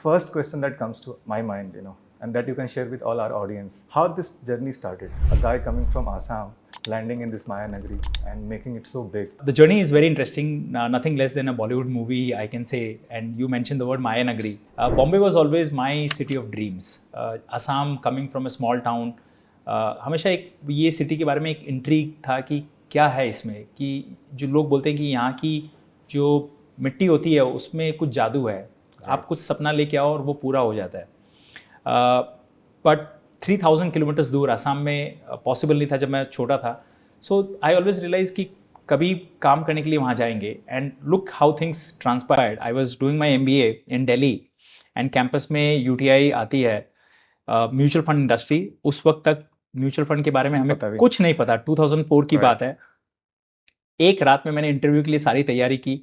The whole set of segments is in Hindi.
first question that comes to my mind, and that you can share with all our audience, how this journey started. A guy coming from Assam, landing in this Maya Nagari and making it so big. The journey is very interesting, nothing less than a Bollywood movie, I can say. And you mentioned the word Maya Nagari. Bombay was always my city of dreams. Assam, coming from a small town, हमेशा एक ये सिटी के बारे में एक इंट्रीग था कि क्या है इसमें, कि जो लोग बोलते हैं कि यहाँ की जो मिट्टी होती है उसमें कुछ जादू है, आप कुछ सपना लेके आओ और वो पूरा हो जाता है. बट 3000 किलोमीटर्स दूर असम में पॉसिबल नहीं था जब मैं छोटा था. सो आई ऑलवेज रियलाइज कि कभी काम करने के लिए वहाँ जाएंगे. And look how things transpired. I was doing my MBA in Delhi and campus में UTI आती है, म्यूचुअल फंड इंडस्ट्री. उस वक्त तक म्यूचुअल फंड के बारे में हमें कुछ नहीं पता. 2004 की बात है. एक रात में मैंने इंटरव्यू के लिए सारी तैयारी की,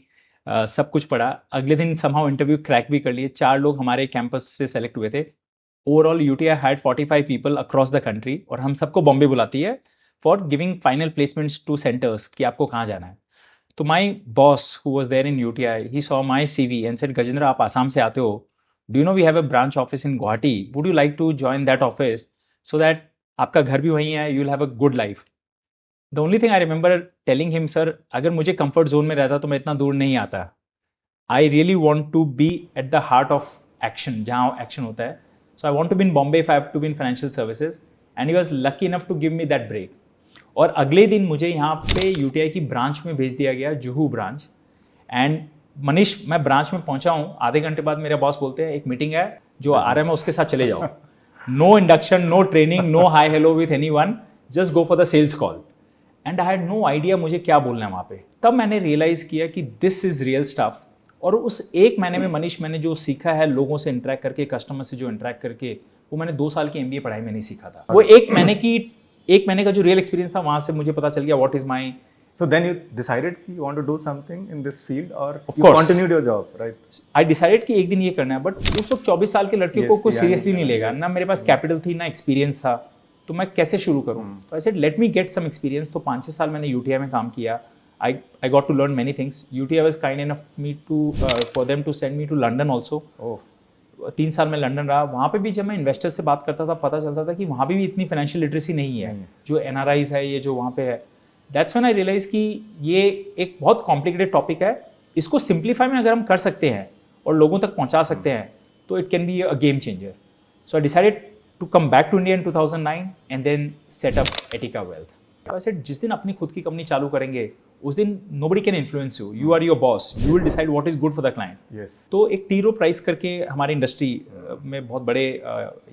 सब कुछ पढ़ा. अगले दिन समहाउ इंटरव्यू क्रैक भी कर लिए. 4 लोग हमारे कैंपस से सेलेक्ट हुए थे. Overall UTI had 45 people across the country और हम सबको बॉम्बे बुलाती है for giving final placements to centres कि आपको कहाँ जाना है. तो my boss who was there in UTI, he saw my CV and said, Gajendra आप आसाम से आते हो, do you know we have a branch office in Guwahati, would you like to join that office so that आपका घर भी वहीं है, you will have a good life. The only thing I remember telling him, sir अगर मुझे कंफर्ट जोन में रहता तो मैं इतना दूर नहीं आता. I really want to be at the heart of action, जहाँ एक्शन होता है. So I want to be in Bombay if I have to be in financial services, and he was lucky enough to give me that break. और अगले दिन मुझे यहाँ पे UTI की ब्रांच में भेज दिया गया, जुहू ब्रांच. एंड मनीष, मैं ब्रांच में पहुँचा हूँ, आधे घंटे बाद मेरे बॉस बोलते हैं एक मीटिंग है, जो आ रहा है मैं उसके साथ चले जाओ. No induction, no training, no hi hello with anyone, just go for the sales call. And I had no idea मुझे क्या बोलना है वहाँ पे. तब मैंने रियलाइज किया कि दिस इज रियल स्टफ. और उस एक महीने में मनीष, मैंने जो सीखा है लोगों से इंटरेक्ट करके, कस्टमर से जो इंटरेक्ट करके, वो मैंने 2 साल की MBA पढ़ाई में नहीं सीखा था. वो एक महीने का जो रियल एक्सपीरियंस था, वहाँ से मुझे पता चल गया what is my. So then you decided you want to do something in this field, or Of you course. continued your job, right? I decided कि एक दिन ये करना है. बट उस वक्त 24 साल के लड़के को Yes, कोई yeah, सीरियसली yeah, नहीं लेगा yes. ना. मेरे पास कैपिटल थी ना एक्सपीरियंस था, तो मैं कैसे शुरू करूँ. तो I said let me get some experience. तो 5-6 साल मैंने UTI में काम किया. I got to learn many things. UTI was kind enough me to for them to send me to London also. Oh. 3 साल में लंदन रहा. वहाँ पे भी जब मैं इन्वेस्टर से बात करता था, पता चलता था कि वहाँ भी इतनी फाइनेंशियल लिटरेसी नहीं है जो NRIs है, ये जो वहाँ पे है. दैट्स व्हेन आई रियलाइज कि ये एक बहुत कॉम्प्लिकेटेड टॉपिक है. इसको सिंप्लीफाई में अगर हम कर सकते हैं और लोगों तक पहुँचा सकते हैं तो it can be a game changer. So I decided to come back to India in 2009 and then set up Attica wealth. I said जिस दिन अपनी खुद की कंपनी चालू करेंगे उस दिन nobody can influence you. You are your boss. You will decide what is good for the client. Yes. तो एक T. Rowe Price करके हमारी इंडस्ट्री में बहुत बड़े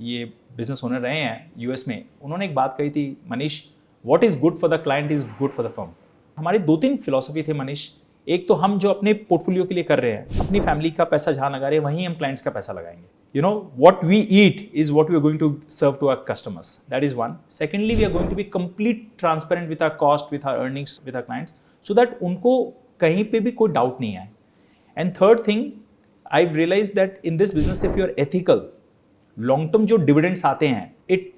ये बिजनेस ओनर रहे हैं US में. उन्होंने एक बात कही थी, Manish, what is good for the client is good for the firm. हमारी 2-3 फिलोसफी थे मनीष. एक तो हम जो अपने पोर्टफोलियो के लिए कर रहे हैं, अपनी फैमिली का पैसा जहाँ लगा रहे हैं वहीं हम क्लाइंट्स का पैसा लगाएंगे. You know, what we eat is what we are going to serve to our customers. That is one. Secondly, we are going to be complete transparent with our cost, with our earnings, with our clients, so that उनको कहीं पे भी कोई डाउट नहीं आए. And third thing, I've realized that in this business, if you are ethical, long term जो dividends आते हैं,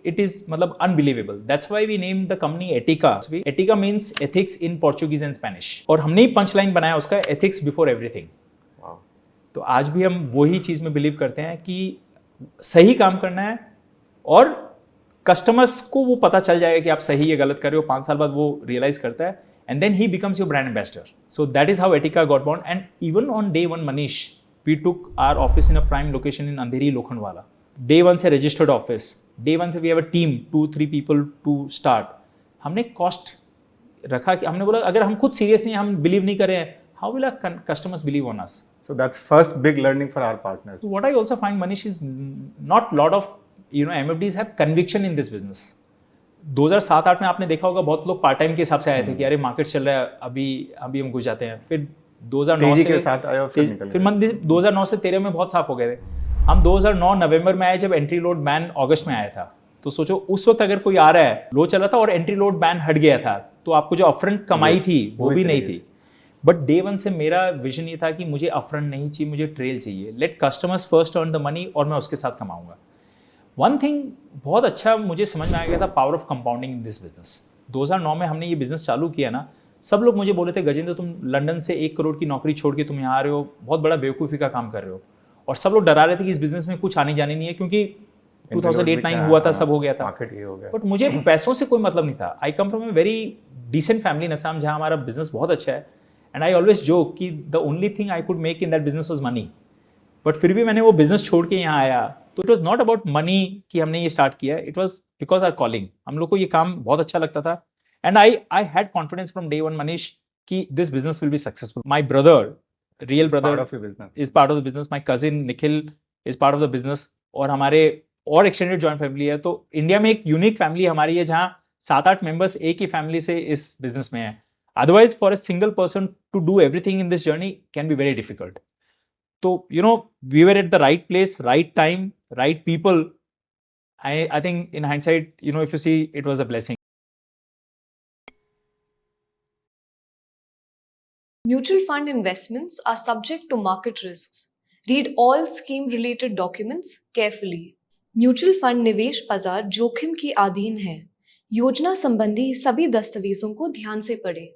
it is मतलब unbelievable. That's why we named the company Etica. Etica means ethics in Portuguese and Spanish. और हमने ही पंचलाइन बनाया उसका, ethics before everything. Wow. तो आज भी हम वही चीज़ में बिलीव करते हैं कि सही काम करना है और कस्टमर्स को वो पता चल जाएगा कि आप सही या गलत कर रहे हो. 5 साल बाद वो रियलाइज करता है and then he becomes your brand ambassador. So that is how Etica got born. And even on day 1, Manish, we took our office in a prime location in Andheri, Lokhandwala. Day 1 से registered office. Day 1 से we have a team, 2-3 people to start. हमने cost रखा कि हमने बोला अगर हम खुद serious नहीं, हम believe नहीं कर रहे हैं, how will our customers believe on us? So that's first big learning for our partners. So what I also find, Manish, is not lot of MFDs have conviction in this business. 2007-8 में आपने देखा होगा बहुत लोग पार्ट टाइम के हिसाब से आए थे कि अरे मार्केट चल रहा है, अभी हम घुस जाते हैं. फिर 2009 से के साथ आया, फिर 2009 से 13 में बहुत साफ हो गए थे हम. 2009 नवंबर में आए जब एंट्री लोड बैन अगस्त में आया था. तो सोचो उस वक्त अगर कोई आ रहा है, लो चला था और एंट्री लोड बैन हट गया था, तो आपको जो अपफ्रंट कमाई थी वो भी नहीं थी. बट डे 1 से मेरा विजन ये था कि मुझे अपफ्रंट नहीं चाहिए, मुझे ट्रेल चाहिए. Let customers first earn the money और मैं उसके साथ कमाऊंगा. वन थिंग बहुत अच्छा मुझे समझ में आ गया था, power of compounding in this business. 2009 में हमने ये बिजनेस चालू किया ना, सब लोग मुझे बोले थे, गजेंद्र तुम लंदन से 1 करोड़ की नौकरी छोड़ के तुम यहाँ आ रहे हो, बहुत बड़ा बेवकूफ़ी का काम कर रहे हो. और सब लोग डरा रहे थे कि इस बिजनेस में कुछ आने जाने नहीं है, क्योंकि 2008-9 हुआ था, सब हो गया था, मार्केट ये हो गया। बट मुझे पैसों से कोई मतलब नहीं था. I come from a very decent family in Assam, जहाँ हमारा बिजनेस बहुत अच्छा है, एंड आई ऑलवेज जोक कि the only thing I could make in that business was money. But फिर भी मैंने वो बिजनेस छोड़ के यहाँ आया, तो it was not about money कि हमने ये स्टार्ट किया, it was because our calling. हम लोग को ये काम बहुत अच्छा लगता था, and I had confidence from day one, Manish, कि this business will be successful. My brother, real Part brother, of your business. Is part of the business. My cousin Nikhil is part of the business. और हमारे और एक्सटेंडेड जॉइंट फैमिली है. तो इंडिया में एक यूनिक फैमिली हमारी है, जहाँ 7-8 मेंबर्स एक ही फैमिली से इस बिजनेस में है. Otherwise for a single person to do everything in this journey can be very difficult. So, you know, we were at the right place, right time, right people. I think in hindsight, you know, if you see, it was a blessing. Mutual fund investments are subject to market risks. Read all scheme-related documents carefully. Mutual fund निवेश बाजार जोखिम के अधीन है. योजना संबंधी सभी दस्तावेजों को ध्यान से पढ़ें.